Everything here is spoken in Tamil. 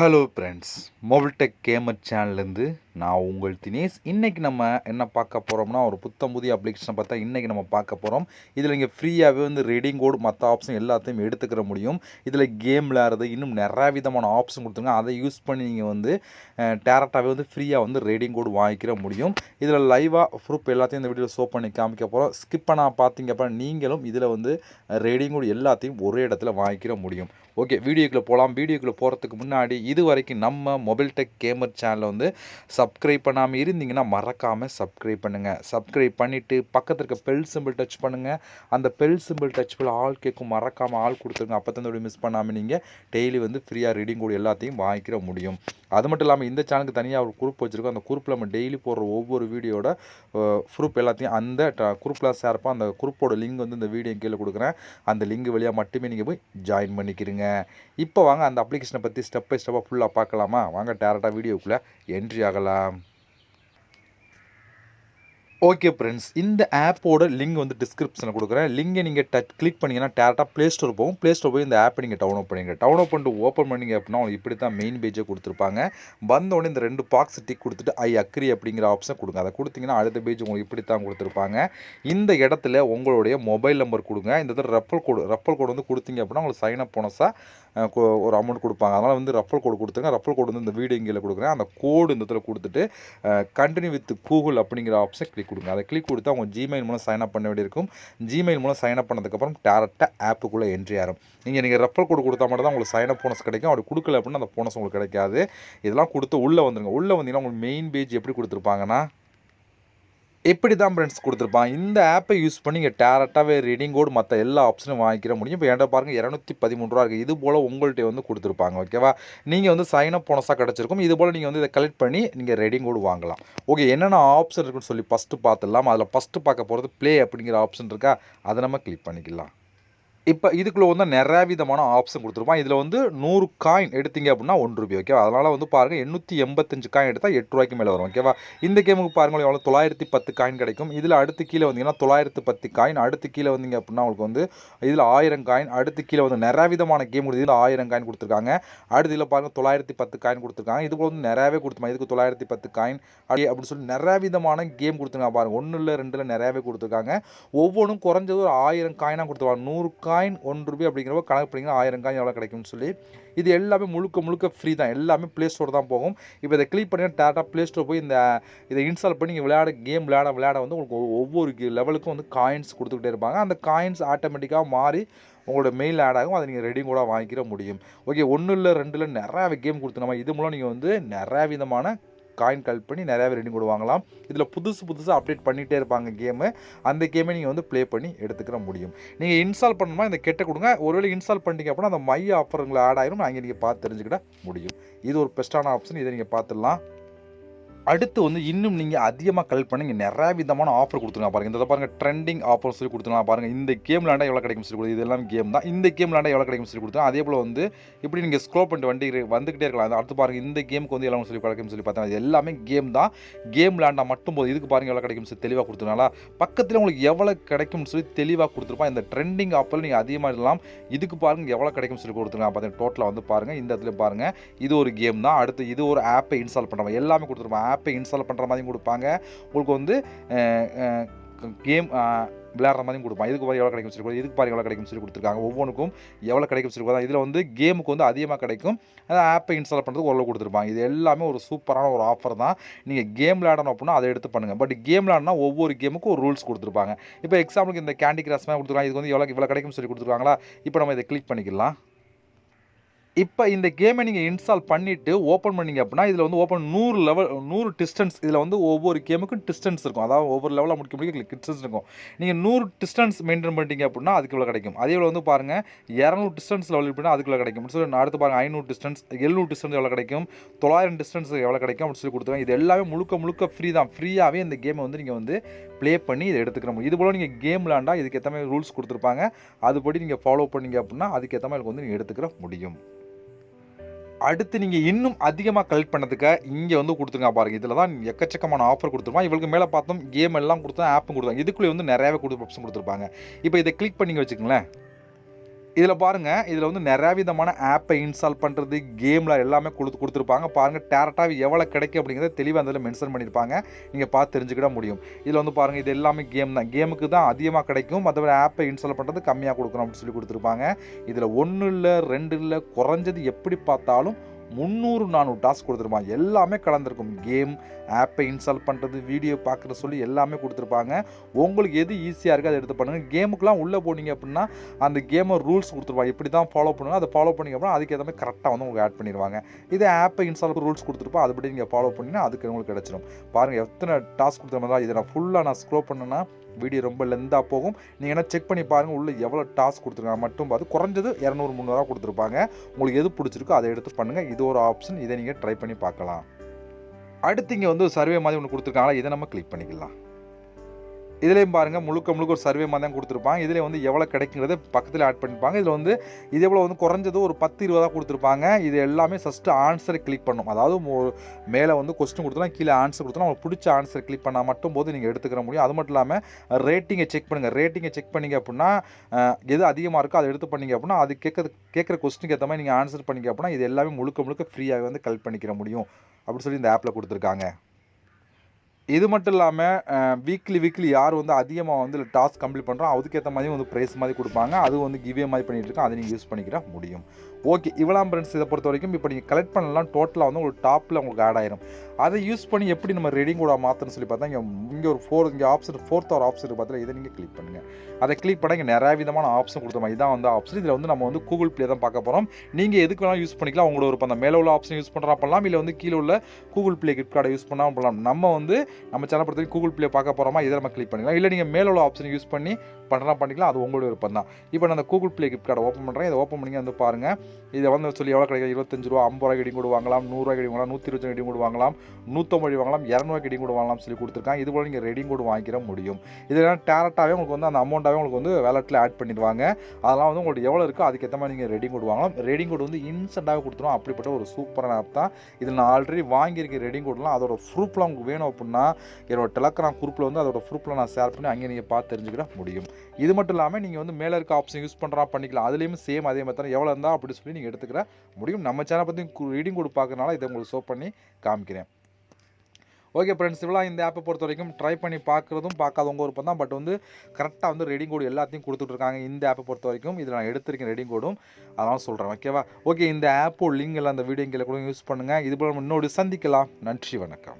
Hello friends, mobile tech gamer சேனல்லேருந்து நான் உங்கள் தினேஷ். இன்றைக்கி நம்ம என்ன பார்க்க போகிறோம்னா, ஒரு புதிய அப்ளிகேஷனை பார்த்தா இன்றைக்கி நம்ம பார்க்க போகிறோம். இதில் நீங்கள் ஃப்ரீயாகவே ரீடிங் கோட் மற்ற ஆப்ஷன் எல்லாத்தையும் எடுத்துக்கிற முடியும். இதில் கேம் விளையாடுறது இன்னும் நிறையா விதமான ஆப்ஷன் கொடுத்துருங்க. அதை யூஸ் பண்ணி நீங்கள் டேரெக்டாகவே ஃப்ரீயாக ரீடிங் கோட் வாங்கிக்கிற முடியும். இதில் லைவாக ப்ரூஃப் எல்லாத்தையும் இந்த வீடியோவில் ஷோ பண்ணி காமிக்க போகிறோம். ஸ்கிப் பண்ணால் பார்த்தீங்க அப்படின்னா நீங்களும் இதில் ரீடிங் கோட் எல்லாத்தையும் ஒரே இடத்துல வாங்கிக்கிற முடியும். ஓகே, வீடியோக்குள்ளே போகலாம். வீடியோக்குள்ளே போகிறதுக்கு முன்னாடி இது வரைக்கும் நம்ம மொபைல் டெக் கேமர் சேனலை சப்ஸ்கிரைப் பண்ணாமல் இருந்தீங்கன்னா மறக்காமல் சப்ஸ்கிரைப் பண்ணுங்கள். சப்ஸ்கிரைப் பண்ணிவிட்டு பக்கத்தில் இருக்க பெல் சிம்பிள் டச் பண்ணுங்கள். அந்த பெல் சிம்பிள் டச் பண்ண ஆல் கேட்கும், மறக்காமல் ஆள் கொடுத்துருங்க. அப்போ தான் மிஸ் பண்ணாமல் நீங்கள் டெய்லி ஃப்ரீயாக ரீடிங் கோட் எல்லாத்தையும் வாங்கிக்கிற முடியும். அது மட்டும் இல்லாமல் இந்த சேனலுக்கு தனியாக ஒரு குரூப் வச்சுருக்கோம். அந்த குரூப்பில் நம்ம டெய்லி போடுற ஒவ்வொரு வீடியோட ப்ரூஃப் எல்லாத்தையும் அந்த குரூப்பில் ஷேர் பண்ண அந்த குரூப்போட லிங்க் இந்த வீடியோ கீழே கொடுக்குறேன். அந்த லிங்க் வழியாக மட்டுமே நீங்கள் போய் ஜாயின் பண்ணிக்கிறீங்க. இப்போ வாங்க அந்த அப்ளிகேஷனை பற்றி ஸ்டெப் பை ஸ்டெப்பாக ஃபுல்லாக பார்க்கலாமா? வாங்க டேரெக்டாக வீடியோக்குள்ளே என்ட்ரி ஆகலாம். ஓகே ஃப்ரெண்ட்ஸ், இந்த ஆப்போட லிங்க் டிஸ்கிரிப்ஷனில் கொடுக்குறேன். லிங்கை நீங்கள் கிளிக் பண்ணிங்கன்னா டேரெக்டாக ப்ளே ஸ்டோர் போகும். ப்ளே ஸ்டோர் போய் இந்த ஆப்பை நீங்கள் டவுன்லோட் பண்ணிங்க. டவுன்லோட் பண்ணிட்டு ஓப்பன் பண்ணிங்க அப்படின்னா உங்களுக்கு இப்படி தான் மெயின் பேஜை கொடுத்துருப்பாங்க. வந்தோடனே இந்த 2 பாக்ஸ் டிக் கொடுத்துட்டு ஐ அக்ரி அப்படிங்கிற ஆப்ஷன் கொடுங்க. அதை கொடுத்தீங்கன்னா அடுத்த பேஜ் உங்களுக்கு இப்படி தான் கொடுத்துருப்பாங்க. இந்த இடத்துல உங்களுடைய மொபைல் நம்பர் கொடுங்க. இந்த இடத்துல ரெஃபர் கோடு கொடுத்தீங்க அப்படின்னா உங்களுக்கு சைன் அப் போனஸாக ஒரு அமௌண்ட் கொடுப்பாங்க. அதனால் ரெஃபர் கோடு கொடுத்துருங்க. ரெஃபர் கோடு இந்த வீடியோ இங்கே கொடுக்குறேன். அந்த கோடு இந்த இடத்துல கொடுத்துட்டு கண்டினியூ வித் கூகுள் அப்படிங்கிற ஆப்ஷன் கிளிக் கொடுங்க. அதை கிளிக் கொடுத்தா உங்கள் ஜிமெயில் மூலம் சைன் அப் பண்ண வேண்டியிருக்கும். ஜிமெயில் மூலம் சைன் அப் பண்ணதுக்கப்புறம் டேரெக்டாக ஆப்புக்குள்ளே என்ட்ரி ஆகும். நீங்கள் ரெஃபர் கோடு கொடுத்தா மட்டும் தான் உங்களுக்கு சைன் அப் போனஸ் கிடைக்கும். அப்படி கொடுக்கல அப்படின்னா அந்த போனஸ் உங்களுக்கு கிடைக்காது. இதெல்லாம் கொடுத்து உள்ளே வந்துடுங்க. உள்ளே வந்தீங்கன்னா உங்களுக்கு மெயின் பேஜ் எப்படி கொடுத்துருப்பாங்கன்னா இப்படி தான் ஃப்ரெண்ட்ஸ் கொடுத்துருப்பான். இந்த ஆப்பை யூஸ் பண்ணி நீங்கள் டேரெக்டாகவே ரீடிங் கோட் மற்ற எல்லா ஆப்ஷனும் வாங்கிக்கிற முடியும். இப்போ என்கிட்ட பாருங்கள் 213 ரூபா இருக்குது. இது போல் உங்கள்கிட்ட கொடுத்துருப்பாங்க. ஓகேவா? நீங்கள் சைன் அப் போனஸாக கிடச்சிருக்கும். இது போல் நீங்கள் இதை கலெக்ட் பண்ணி நீங்கள் ரீடிங் கோட் வாங்கலாம். ஓகே, என்னென்ன ஆப்ஷன் இருக்குன்னு சொல்லி ஃபஸ்ட்டு பார்த்துடலாம். அதில் ஃபஸ்ட்டு பார்க்க போகிறது ப்ளே அப்படிங்கிற ஆப்ஷன் இருக்கா, அதை நம்ம கிளிக் பண்ணிக்கலாம். இப்போ இதுக்குள்ளே நிறையா விதமான ஆப்ஷன் கொடுத்துருப்பான். இதில் 100 காயின் எடுத்தீங்க அப்படின்னா ₹1. ஓகேவா? அதனால் பாருங்கள் 885 காயின் எடுத்தால் ₹8 மேலே வரும். ஓகேவா? இந்த கேமுக்கு பாருங்கள் எவ்வளோ 910 காயின் கிடைக்கும். இதில் அடுத்து கீழே வந்தீங்கன்னா 910 காயின். அடுத்து கீழே வந்தீங்க அப்படின்னா உங்களுக்கு இதில் 1000 காயின். அடுத்து கீழே நிறையா விதமான கேம் கொடுத்து இதில் 1000 காயின் கொடுத்துருக்காங்க. அடுத்து இதில் பாருங்கள் 910 காயின் கொடுத்துருக்காங்க. இதுக்கு நிறையாவே கொடுத்துருப்பாங்க. இதுக்கு 910 காயின் அப்படின்னு சொல்லி நிறையா விதமான கேம் கொடுத்துருக்காங்க. பாருங்கள் 1 இல்லை 2 இல்லை நிறையாவே கொடுத்துருக்காங்க. ஒவ்வொன்றும் குறைஞ்சது ஒரு 1000 காயினாக கொடுத்துருவாங்க. 100 காயின் ₹1 அப்படிங்கிறப்ப கணக்கு பண்ணிங்கன்னா 1000 காயின் எவ்வளோ கிடைக்கும்னு சொல்லி இது எல்லாமே முழுக்க ஃப்ரீ தான். எல்லாமே ப்ளே ஸ்டோர் தான் போகும். இப்போ இதை கிளிக் பண்ணி டேரெக்டாக ப்ளே ஸ்டோர் போய் இதை இன்ஸ்டால் பண்ணி நீங்கள் கேம் விளையாட உங்களுக்கு ஒவ்வொரு லெவலுக்கும் காயின்ஸ் கொடுத்துக்கிட்டே இருப்பாங்க. அந்த காயின்ஸ் ஆட்டோமேட்டிக்காக மாறி உங்களோட மெயில் ஆட் ஆகும். அதை நீங்கள் ரெடி கூட வாங்கிக்கிற முடியும். ஓகே, 1 இல்லை 2 இல்லை நிறையா கேம் கொடுத்துருமா. இது மூலம் நீங்கள் நிறையா விதமான காயின் கலெக்ட் பண்ணி நிறையாவே ரெடி கூட வாங்கலாம். இதில் புதுசாக அப்டேட் பண்ணிகிட்டே இருப்பாங்க கேமு. அந்த கேமை நீங்கள் ப்ளே பண்ணி எடுத்துக்கிற முடியும். நீங்கள் இன்ஸ்டால் பண்ணணுமா இந்த கெட்ட கொடுங்க. ஒருவேளை இன்ஸ்டால் பண்ணிட்டீங்க அப்படின்னா அந்த மைய ஆஃபருங்களை ஆட் ஆகிரும். அங்கே நீங்கள் பார்த்து தெரிஞ்சுக்கிட முடியும். இது ஒரு பெஸ்ட்டான ஆப்ஷன். இதை நீங்கள் பார்த்துடலாம். அடுத்து இன்னும் நீங்கள் அதிகமாக கலெக்ட் பண்ணி இங்கே நிறையா விதமான ஆஃபர் கொடுத்துருங்க. பாருங்கள் இந்த பாருங்கள் ட்ரெண்டிங் ஆஃபர் சொல்லி கொடுத்துருங்க. பாருங்கள் இந்த கேம் விளாண்டா எவ்வளோ கிடைக்கும் சொல்லி கொடுத்து இதெல்லாம் கேம் தான். இந்த கேம் விளாண்டா எவ்வளோ கிடைக்கும் சொல்லி கொடுத்துருங்க. அதே போல் இப்படி நீங்கள் ஸ்க்ரோல் பண்ணிட்டு வந்துக்கிட்டே இருக்கலாம். அடுத்து பாருங்கள் இந்த கேமுக்கு எல்லாம் சொல்லி கிடைக்கும் சொல்லி பார்த்தா எல்லாமே கேம் தான். கேம் விளாண்டா மட்டும் போது இதுக்கு பாருங்கள் எவ்வளோ கிடைக்கும் சொல்லி தெளிவாக கொடுத்துருனால பக்கத்தில் உங்களுக்கு எவ்வளோ கிடைக்கும்னு சொல்லி தெளிவாக கொடுத்துருப்பான். இந்த ட்ரெண்டிங் ஆஃபரில் நீங்கள் அதிகமாக இருக்கலாம். இதுக்கு பாருங்கள் எவ்வளோ கிடைக்கும் சொல்லி கொடுத்துருங்க. பார்த்தீங்கன்னா டோட்டலாக பாருங்கள் இந்த இடத்துல பாருங்கள் இது ஒரு கேம் தான். அடுத்து இது ஒரு ஆப்பை இன்ஸ்டால் பண்ணுறோம். எல்லாமே கொடுத்துருப்பாங்க. ஆப்பை இன்ஸ்டால் பண்ணுற மாதிரி கொடுப்பாங்க. உங்களுக்கு கேம் விளையாடுற மாதிரி கொடுப்பாங்க. இதுக்கு பாரு எவ்வளோ கிடைக்கும் சொல்லி இதுக்கு பாரு எவ்வளோ கிடைக்கும் சொல்லி கொடுத்துருக்காங்க. ஒவ்வொன்றுக்கும் எவ்வளோ கிடைக்கும் சொல்லி கொடுத்தா இதில் கேமுக்கு அதிகமாக கிடைக்கும். அதை ஆப்பை இன்ஸ்டால் பண்ணுறதுக்கு ஓரளவு கொடுத்துருப்பாங்க. இது எல்லாமே ஒரு சூப்பரான ஒரு ஆஃபர் தான். நீங்கள் கேம் விளையாடணும் அப்படின்னா அதை எடுத்து பண்ணுங்கள். பட் கேம் விளையாடினா ஒவ்வொரு கேமுக்கும் ஒரு ரூல்ஸ் கொடுத்துருப்பாங்க. இப்போ எக்ஸாம்பிளுக்கு இந்த கேண்டி கிராஸ் மாதிரி கொடுத்துருக்காங்க. இதுக்கு இவ்வளோ கிடைக்கும் சொல்லி கொடுத்துருக்காங்களா. இப்போ நம்ம இதை கிளிக் பண்ணிக்கலாம். இப்போ இந்த கேமை நீங்கள் இன்ஸ்டால் பண்ணிவிட்டு ஓப்பன் பண்ணிங்க அப்படின்னா இதில் ஓப்பன் 100 டிஸ்டன்ஸ். இதில் ஒவ்வொரு கேமுக்கும் டிஸ்டன்ஸ் இருக்கும். அதாவது ஒவ்வொரு லெவலில் முடிக்க டிஸ்டன்ஸ் இருக்கும். நீங்கள் 100 டிஸ்டன்ஸ் மெயின்டைன் பண்ணிட்டீங்க அப்படின்னா அதுக்கு இவ்வளோ கிடைக்கும். அதே போல் பாருங்கள் 200 டிஸ்டன்ஸ் லெவல் அப்படின்னா அதுக்கு இவ்வளோ கிடைக்கும். சொல்லி அடுத்து பாருங்கள் 500 டிஸ்டன்ஸ் 700 டிஸ்டன்ஸ் எவ்வளோ கிடைக்கும், 900 டிஸ்டன்ஸ் எவ்வளோ கிடைக்கும் அப்படின்னு சொல்லி கொடுத்துருவாங்க. இது எல்லாமே முழுக்க ஃப்ரீ தான். ஃப்ரீயாகவே இந்த கேமை நீங்கள் ப்ளே பண்ணி இதை எடுத்துக்கிற முடியும். இது போல் நீங்கள் கேம் விளாண்டா இதுக்கு ஏற்ற மாதிரி ரூல்ஸ் கொடுத்துருப்பாங்க. அதுபடி நீங்கள் ஃபாலோ பண்ணிங்க அப்படின்னா அதுக்கேற்ற மாதிரி நீங்கள் எடுத்துக்கிற முடியும். அடுத்து நீங்கள் இன்னும் அதிகமாக கலெக்ட் பண்ணதுக்கு இங்கே கொடுத்துருங்க. பாருங்கள் இதில் தான் எக்கச்சக்கமான ஆஃபர் கொடுத்துருப்பாங்க. இவங்களுக்கு மேலே பார்த்தோம் கேம் எல்லாம் கொடுத்தா ஆப்பும் கொடுத்தாங்க. இதுக்குள்ளே நிறையாவே ஆப்ஷன் கொடுத்துருப்பாங்க. இப்போ இதை கிளிக் பண்ணிங்க வச்சுக்கோங்களேன். இதில் பாருங்கள், இதில் வந்து நிறையா விதமான ஆப்பை இன்ஸ்டால் பண்ணுறது, கேமில் எல்லாமே கொடுத்துருப்பாங்க. பாருங்கள் டேரக்டாக எவ்வளோ கிடைக்கும் அப்படிங்கிறத தெளிவாக அதில் மென்ஷன் பண்ணியிருப்பாங்க. நீங்கள் பார்த்து தெரிஞ்சுக்கிட முடியும். இதில் வந்து பாருங்கள், இது எல்லாமே கேம் தான். கேமுக்கு தான் அதிகமாக கிடைக்கும், மற்றபடி ஆப்பை இன்ஸ்டால் பண்ணுறது கம்மியாக கொடுக்குறோம் அப்படின்னு சொல்லி கொடுத்துருப்பாங்க. இதில் 1 இல்லை 2 இல்லை, குறைஞ்சது எப்படி பார்த்தாலும் 300 400 டாஸ்க் கொடுத்துருப்பாங்க. எல்லாமே கலந்துருக்கும். கேம், ஆப்பை இன்ஸ்டால் பண்ணுறது, வீடியோ பார்க்குறது சொல்லி எல்லாமே கொடுத்துருப்பாங்க. உங்களுக்கு எது ஈஸியாக இருக்குது அதை எடுத்து பண்ணுங்கள். கேமுக்குலாம் உள்ளே போனீங்க அப்படின்னா அந்த கேமை ரூல்ஸ் கொடுத்துருப்பாங்க. இப்படி தான் ஃபாலோ பண்ணுங்க, அதை ஃபாலோ பண்ணிங்க அப்படின்னா அதுக்கு ஏற்ற மாதிரி கரெக்டாக வந்து உங்களுக்கு ஆட் பண்ணிடுவாங்க. இதே ஆப்பை இன்ஸ்டால் ரூல்ஸ் கொடுத்துருப்பா, அதுபடி நீங்கள் ஃபாலோ பண்ணிங்கன்னா அதுக்கு உங்களுக்கு கிடச்சிடும். பாருங்கள் எத்தனை டாஸ்க் கொடுத்துருமா தான். இதை நான் ஃபுல்லாக ஸ்க்ரோல் பண்ணேன்னா வீடியோ ரொம்ப லெந்தாக போகும். நீங்கள் என்ன செக் பண்ணி பாருங்கள் உள்ளே எவ்வளோ டாஸ்க் கொடுத்துருக்காங்க மட்டும் பார்த்து. குறைஞ்சது 200 300 கொடுத்துருப்பாங்க. உங்களுக்கு எது பிடிச்சிருக்கோ அதை எடுத்து பண்ணுங்கள். இது ஒரு ஆப்ஷன், இதை நீங்கள் ட்ரை பண்ணி பார்க்கலாம். அடுத்து இங்கே வந்து சர்வே மாதிரி ஒன்று கொடுத்துருக்காங்களா, இதை நம்ம கிளிக் பண்ணிக்கலாம். இதுலேயும் பாருங்கள் முழுக்க முழுக்க ஒரு சர்வே மாதிரி தான் கொடுத்துருப்பாங்க. இதில் வந்து எவ்வளோ கிடைக்குங்கிறத பக்கத்தில் ஆட் பண்ணிப்பாங்க. இதில் வந்து இது எவ்வளோ வந்து குறைஞ்சது ஒரு 10 20 கொடுத்துருப்பாங்க. இது எல்லாமே ஃபஸ்ட்டு ஆன்சரை கிளிக் பண்ணணும். அதாவது மேலே வந்து கொஸ்டின் கொடுத்தோம்னா கீழே ஆன்சர் கொடுத்தோம்னா உங்களுக்கு பிடிச்ச ஆன்சரை கிளிக் பண்ணால் மட்டும் போது நீங்கள் எடுத்துக்கிற முடியும். அது மட்டும் இல்லாமல் ரேட்டிங்கை செக் பண்ணுங்கள். ரேட்டிங்கை செக் பண்ணிங்க அப்படின்னா எது அதிகமாக இருக்கோ அதை எடுத்து பண்ணிங்க அப்படின்னா அது கேட்குற கொஸ்டினுக்கு ஏற்ற மாதிரி நீங்கள் ஆன்சர் பண்ணிங்க அப்படின்னா இது எல்லாமே முழுக்க முழுக்க ஃப்ரீயாக வந்து கலெக்ட் பண்ணிக்கிற முடியும் அப்படின்னு சொல்லி இந்த ஆப்பில் கொடுத்துருக்காங்க. இது மட்டும் இல்லாமல் வீக்லி யார் வந்து அதிகமாக வந்து டாஸ்க் கம்ப்ளீட் பண்ணுறோம் அதுக்கேற்ற மாதிரி வந்து ப்ரைஸ் மாதிரி கொடுப்பாங்க. அது வந்து கிவே மாதிரி பண்ணிகிட்டு இருக்கோம், அதை நீங்கள் யூஸ் பண்ணிக்கிற முடியும். ஓகே, இவ்வளோ ஃப்ரெண்ட்ஸ். இதை பொறுத்த வரைக்கும் இப்போ நீங்கள் கலெக்ட் பண்ணலாம் டோட்டலாக வந்து உங்களுக்கு டாப்பில் உங்களுக்கு ஆட் ஆயிரும். அதை யூஸ் பண்ணி எப்படி நம்ம ரெடிங் கூட மாற்றணும்னு சொல்லி பார்த்தா இங்கே ஒரு ஆப்ஷன் ஃபோர்த் ஒரு ஆப்ஷன் பார்த்தா இதை நீங்கள் கிளிக் பண்ணுங்கள். அதை கிளிக் பண்ணால் இங்கே நிறையா விதமான ஆப்ஷன் கொடுத்தோம். இதான் வந்து ஆப்ஷன். இதில் வந்து நம்ம வந்து கூகுள் ப்ளே தான் பார்க்க போகிறோம். நீங்கள் எதுக்கு வேணாலும் யூஸ் பண்ணிக்கலாம். உங்களோட ஒரு அந்த மேலே உள்ள ஆப்ஷன் யூஸ் பண்ணுறா பண்ணலாம், இல்லை வந்து கீழே உள்ள கூகுள் ப்ளே கிஃப்ட் கார்டை யூஸ் பண்ணாமல் பண்ணலாம். நம்ம வந்து நம்ம சேனல் பொறுத்தவரைக்கும் கூகுள் ப்ளே பார்க்க போகிறோமா, இதை நம்ம கிளிக் பண்ணிக்கலாம். இல்லை நீங்கள் மேலே உள்ள ஆப்ஷன் யூஸ் பண்ணி பண்ணிக்கலாம், அது உங்களோட விருப்பம் தான். இப்போ நான் அந்த கூகுள் ப்ளே கிஃப்ட் கார்டை ஓப்பன் பண்ணுறேன். இதை ஓப்பன் பண்ணி வந்து பாருங்கள். இதை வந்து சொல்லி எவ்வளோ கிடைக்கும், 25 ரூபா, 50 ரூபாய்க்கு இடி கூட வாங்கலாம், 100 ரூபாய்க்கு இடி வாங்கலாம், 120 இடி கூட வாங்கலாம், 150 வாங்கலாம், 200 இடி கூட வாங்கலாம் சொல்லி கொடுத்துருக்காங்க. இது போல் நீங்கள் ரெடிங் கூட வாங்கிக்கிற முடியும். இதெல்லாம் டேரக்டாகவே உங்களுக்கு வந்து அந்த அமௌண்ட்டாகவே உங்களுக்கு வந்து வேலெட்டில் ஆட் பண்ணிடுவாங்க. அதெல்லாம் வந்து உங்களுக்கு எவ்வளோ இருக்கோ அதுக்கேற்ற மாதிரி நீங்கள் ரெடிங் கோட் வாங்கலாம். ரெடிங் கோட் வந்து இன்ஸ்டண்ட்டாகவே கொடுத்துரும். அப்படிப்பட்ட ஒரு சூப்பரான ஆப் தான். இதில் நான் ஆல்ரெடி வாங்கியிருக்கேன் ரெடிங் கோட்லாம். அதோட ப்ரூஃப்லாம் உங்களுக்கு வேணும் அப்படின்னா என்னோட டெலகிராம் குரூப்பில் வந்து அதோட ப்ரூஃப்லாம் நான் ஷேர் பண்ணி அங்கே நீங்கள் பார்த்து தெரிஞ்சுக்கிற முடியும். இது மட்டும் இல்லாமல் நீங்கள் வந்து மேலே இருக்க ஆப்ஷன் யூஸ் பண்ணுறா பண்ணிக்கலாம். அதுலேயும் சேம் அதே மாதிரி தான் எவ்வளோ இருந்தால் அப்படி சொல்லி நீங்கள் எடுத்துக்கிற முடியும். நம்ம சேனல் பற்றி ரீடிங் கோட் பார்க்கறனால இதை உங்களுக்கு ஷோ பண்ணி காமிக்கிறேன். ஓகே ஃப்ரெண்ட்ஸ், இவ்வளோ இந்த ஆப்பை பொறுத்த வரைக்கும் ட்ரை பண்ணி பார்க்குறதும் பார்க்காதவங்க ஒரு தான். பட் வந்து கரெக்டாக வந்து ரெடிங் கோடு எல்லாத்தையும் கொடுத்துட்ருக்காங்க இந்த ஆப்பை பொறுத்த வரைக்கும். இதில் நான் எடுத்திருக்கேன் ரெடிங் கோடும், அதெல்லாம் சொல்கிறேன். ஓகேவா? ஓகே, இந்த ஆப்போட லிங்க் எல்லாம் அந்த வீடியோ கீழே கூட யூஸ் பண்ணுங்கள். இது போல் இன்னொரு சந்திக்கலாம். நன்றி, வணக்கம்.